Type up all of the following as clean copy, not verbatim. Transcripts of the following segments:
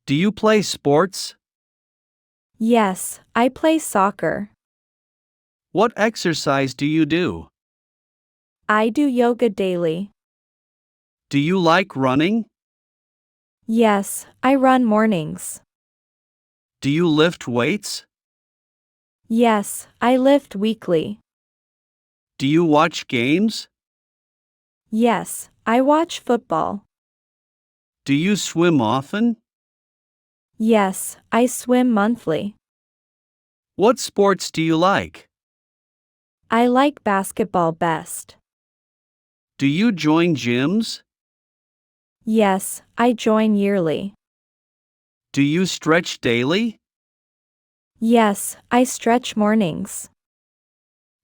Do you play sports? Yes, I play soccer. What exercise do you do? I do yoga daily. Do you like running? Yes, I run mornings. Do you lift weights? Yes, I lift weekly. Do you watch games? Yes, I watch football. Do you swim often? Yes, I swim monthly. What sports do you like? I like basketball best. Do you join gyms? Yes, I join yearly. Do you stretch daily? Yes, I stretch mornings.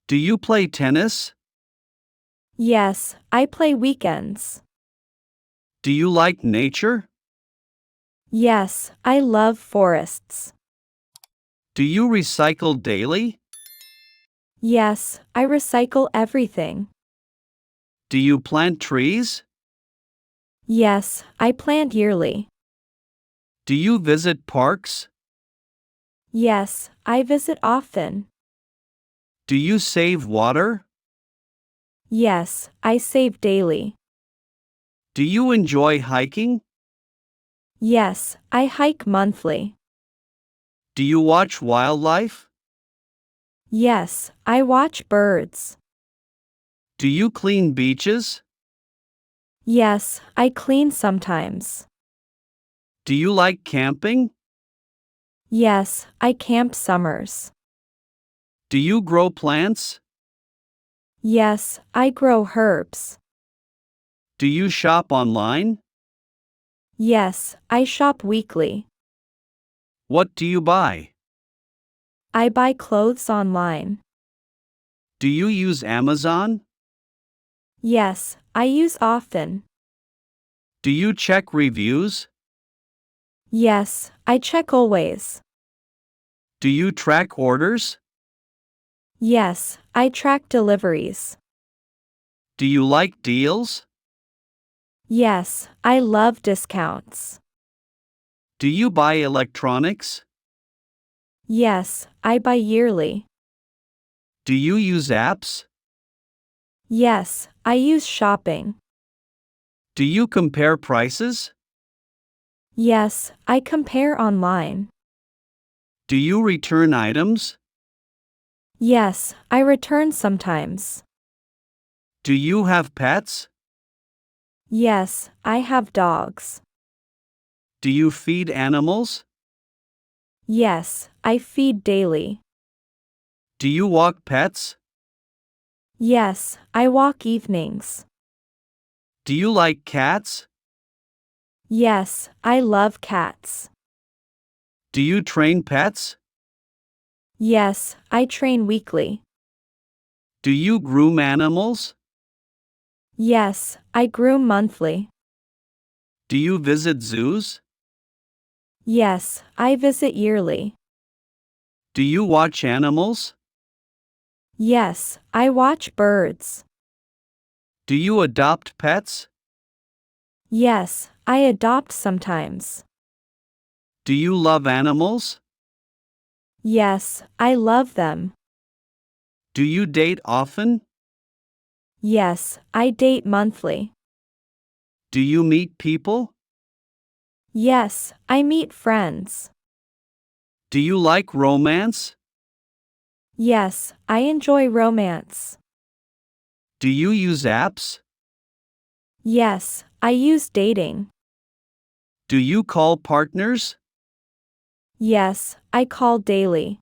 Do you play tennis? Yes, I play weekends. Do you like nature? Yes, I love forests. Do you recycle daily? Yes, I recycle everything. Do you plant trees? Yes, I plant yearly. Do you visit parks? Yes, I visit often. Do you save water? Yes, I save daily. Do you enjoy hiking? Yes, I hike monthly. Do you watch wildlife? Yes, I watch birds. Do you clean beaches? Yes, I clean sometimes. Do you like camping? Yes, I camp summers. Do you grow plants? Yes, I grow herbs. Do you shop online? Yes, I shop weekly. What do you buy? I buy clothes online. Do you use Amazon? Yes, I use often. Do you check reviews? Yes, I check always. Do you track orders? Yes, I track deliveries. Do you like deals? Yes, I love discounts. Do you buy electronics? Yes, I buy yearly. Do you use apps? Yes, I use shopping. Do you compare prices? Yes, I compare online. Do you return items? Yes, I return sometimes. Do you have pets? Yes, I have dogs. Do you feed animals? Yes, I feed daily. Do you walk pets? Yes, I walk evenings. Do you like cats? Yes, I love cats. Do you train pets? Yes, I train weekly. Do you groom animals? Yes, I groom monthly. Do you visit zoos? Yes, I visit yearly. Do you watch animals? Yes, I watch birds. Do you adopt pets? Yes, I adopt sometimes. Do you love animals? Yes, I love them. Do you date often? Yes, I date monthly. Do you meet people? Yes, I meet friends. Do you like romance? Yes, I enjoy romance. Do you use apps? Yes, I use dating. Do you call partners? Yes, I call daily.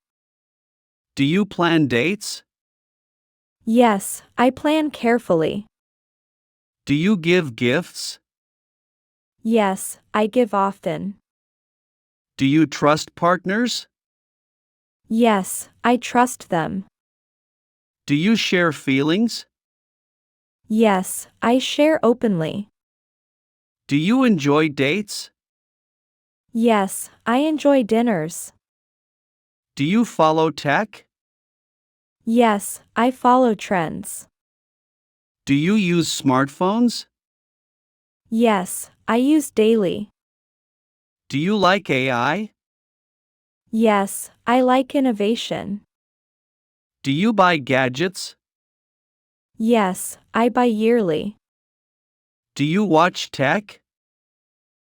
Do you plan dates? Yes, I plan carefully. Do you give gifts? Yes, I give often. Do you trust partners? Yes, I trust them. Do you share feelings? Yes, I share openly. Do you enjoy dates? Yes, I enjoy dinners. Do you follow tech? Yes, I follow trends. Do you use smartphones? Yes, I use daily. Do you like AI? Yes, I like innovation. Do you buy gadgets? Yes, I buy yearly. Do you watch tech?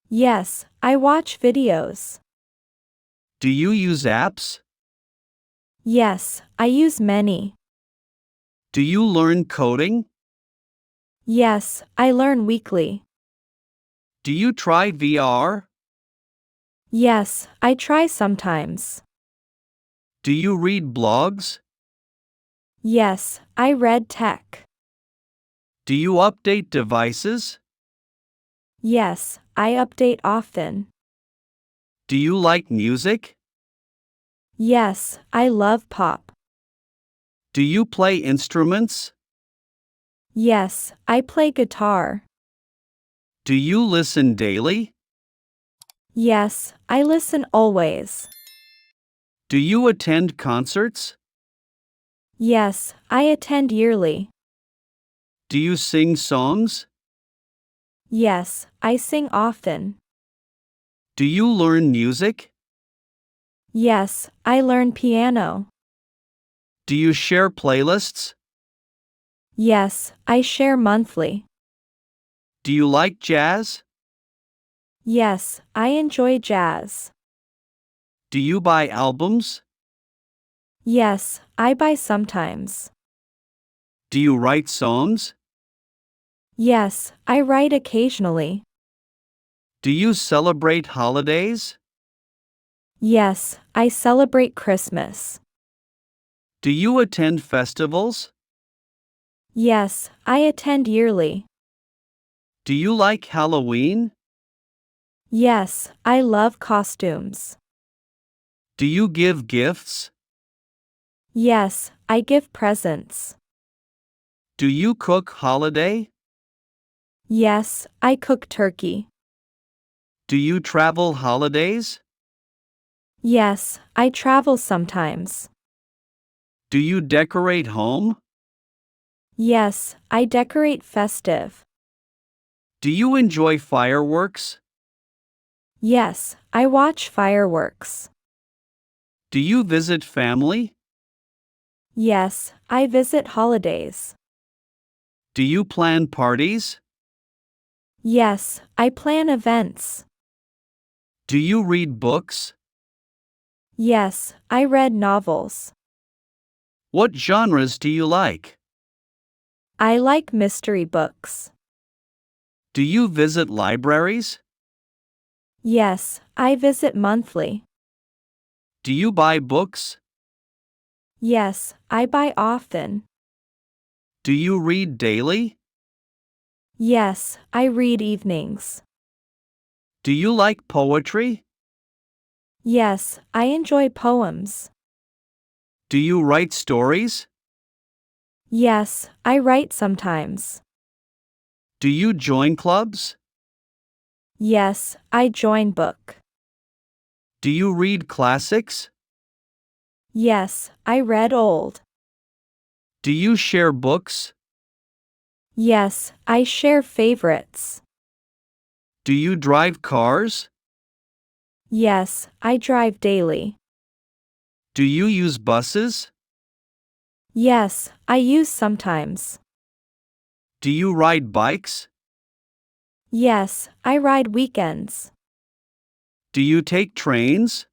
Yes, I watch videos. Do you use apps? Yes, I use many. Do you learn coding? Yes, I learn weekly. Do you try VR? Yes, I try sometimes. Do you read blogs? Yes, I read tech. Do you update devices? Yes, I update often. Do you like music? Yes, I love pop. Do you play instruments? Yes, I play guitar. Do you listen daily? Yes, I listen always. Do you attend concerts? Yes, I attend yearly. Do you sing songs? Yes, I sing often. Do you learn music? Yes, I learn piano. Do you share playlists? Yes, I share monthly. Do you like jazz? Yes, I enjoy jazz. Do you buy albums? Yes, I buy sometimes. Do you write songs? Yes, I write occasionally. Do you celebrate holidays? Yes, I celebrate Christmas. Do you attend festivals? Yes, I attend yearly. Do you like Halloween? Yes, I love costumes. Do you give gifts? Yes, I give presents. Do you cook holiday? Yes, I cook turkey. Do you travel holidays? Yes, I travel sometimes. Do you decorate home? Yes, I decorate festive. Do you enjoy fireworks? Yes, I watch fireworks. Do you visit family? Yes, I visit holidays. Do you plan parties? Yes, I plan events. Do you read books? Yes, I read novels. What genres do you like? I like mystery books. Do you visit libraries? Yes, I visit monthly. Do you buy books? Yes, I buy often. Do you read daily? Yes, I read evenings. Do you like poetry? Yes, I enjoy poems. Do you write stories? Yes, I write sometimes. Do you join clubs? Yes, I join book. Do you read classics? Yes, I read old. Do you share books? Yes, I share favorites. Do you drive cars? Yes, I drive daily. Do you use buses? Yes, I use sometimes. Do you ride bikes? Yes, I ride weekends. Do you take trains?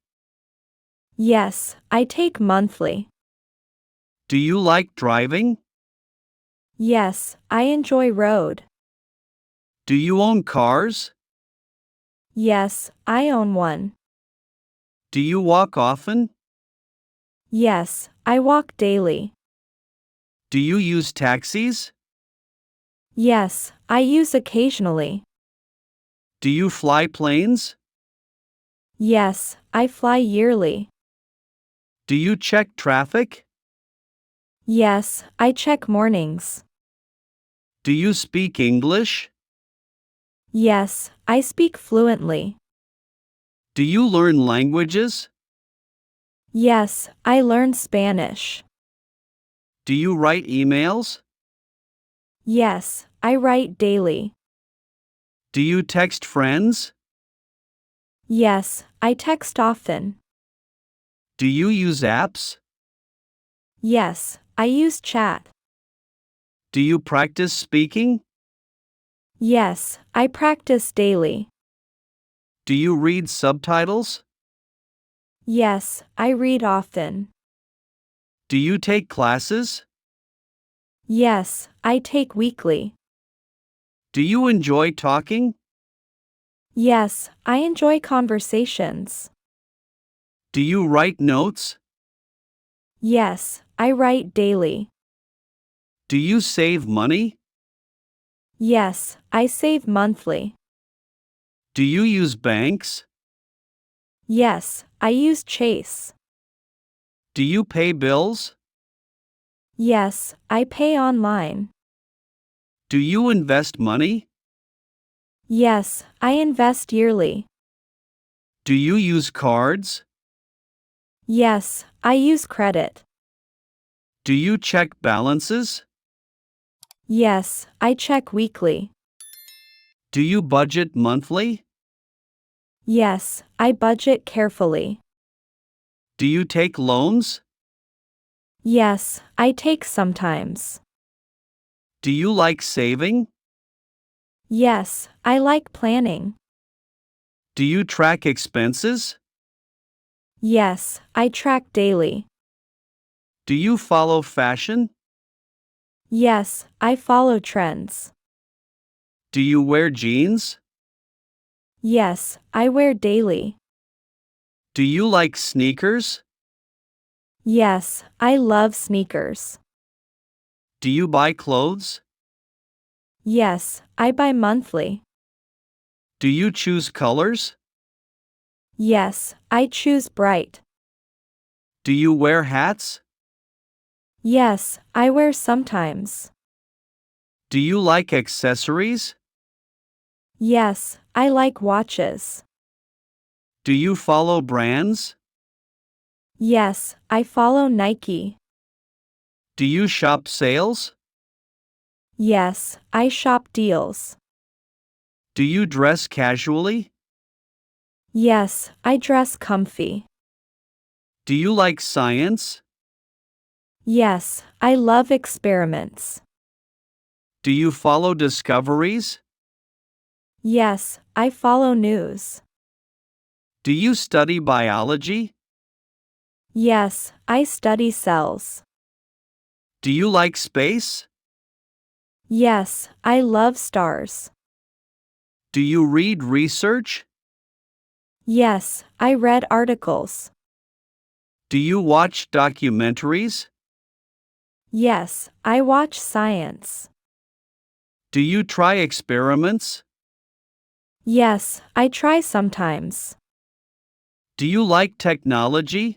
Yes, I take monthly. Do you like driving? Yes, I enjoy road. Do you own cars? Yes, I own one. Do you walk often? Yes, I walk daily. Do you use taxis? Yes, I use occasionally. Do you fly planes? Yes, I fly yearly. Do you check traffic? Yes, I check mornings. Do you speak English? Yes, I speak fluently. Do you learn languages? Yes, I learn Spanish. Do you write emails? Yes, I write daily. Do you text friends? Yes, I text often. Do you use apps? Yes, I use chat. Do you practice speaking? Yes, I practice daily. Do you read subtitles? Yes, I read often. Do you take classes? Yes, I take weekly. Do you enjoy talking? Yes, I enjoy conversations. Do you write notes? Yes, I write daily. Do you save money? Yes, I save monthly. Do you use banks? Yes, I use Chase. Do you pay bills? Yes, I pay online. Do you invest money? Yes, I invest yearly. Do you use cards? Yes, I use credit. Do you check balances? Yes, I check weekly. Do you budget monthly? Yes, I budget carefully. Do you take loans? Yes, I take sometimes. Do you like saving? Yes, I like planning. Do you track expenses? Yes, I track daily. Do you follow fashion? Yes, I follow trends. Do you wear jeans? Yes, I wear daily. Do you like sneakers? Yes, I love sneakers. Do you buy clothes? Yes, I buy monthly. Do you choose colors? Yes, I choose bright. Do you wear hats? Yes, I wear sometimes. Do you like accessories? Yes, I like watches. Do you follow brands? Yes, I follow Nike. Do you shop sales? Yes, I shop deals. Do you dress casually? Yes, I dress comfy. Do you like science? Yes, I love experiments. Do you follow discoveries? Yes, I follow news. Do you study biology? Yes, I study cells. Do you like space? Yes, I love stars. Do you read research? Yes, I read articles. Do you watch documentaries? Yes, I watch science. Do you try experiments? Yes, I try sometimes. Do you like technology?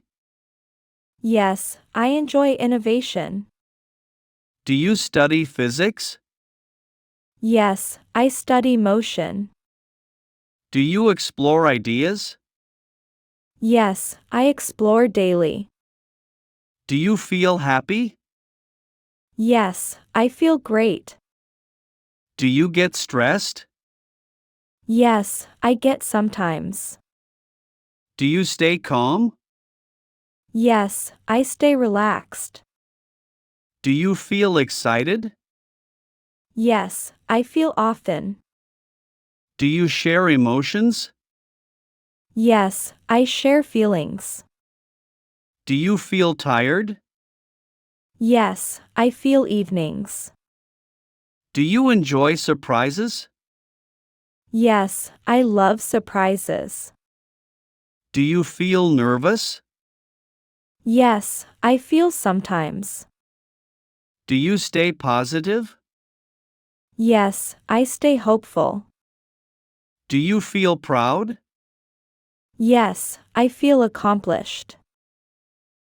Yes, I enjoy innovation. Do you study physics? Yes, I study motion. Do you explore ideas? Yes, I explore daily. Do you feel happy? Yes, I feel great. Do you get stressed? Yes, I get sometimes. Do you stay calm? Yes, I stay relaxed. Do you feel excited? Yes, I feel often. Do you share emotions? Yes, I share feelings. Do you feel tired? Yes, I feel evenings. Do you enjoy surprises? Yes, I love surprises. Do you feel nervous? Yes, I feel sometimes. Do you stay positive? Yes, I stay hopeful. Do you feel proud? Yes, I feel accomplished.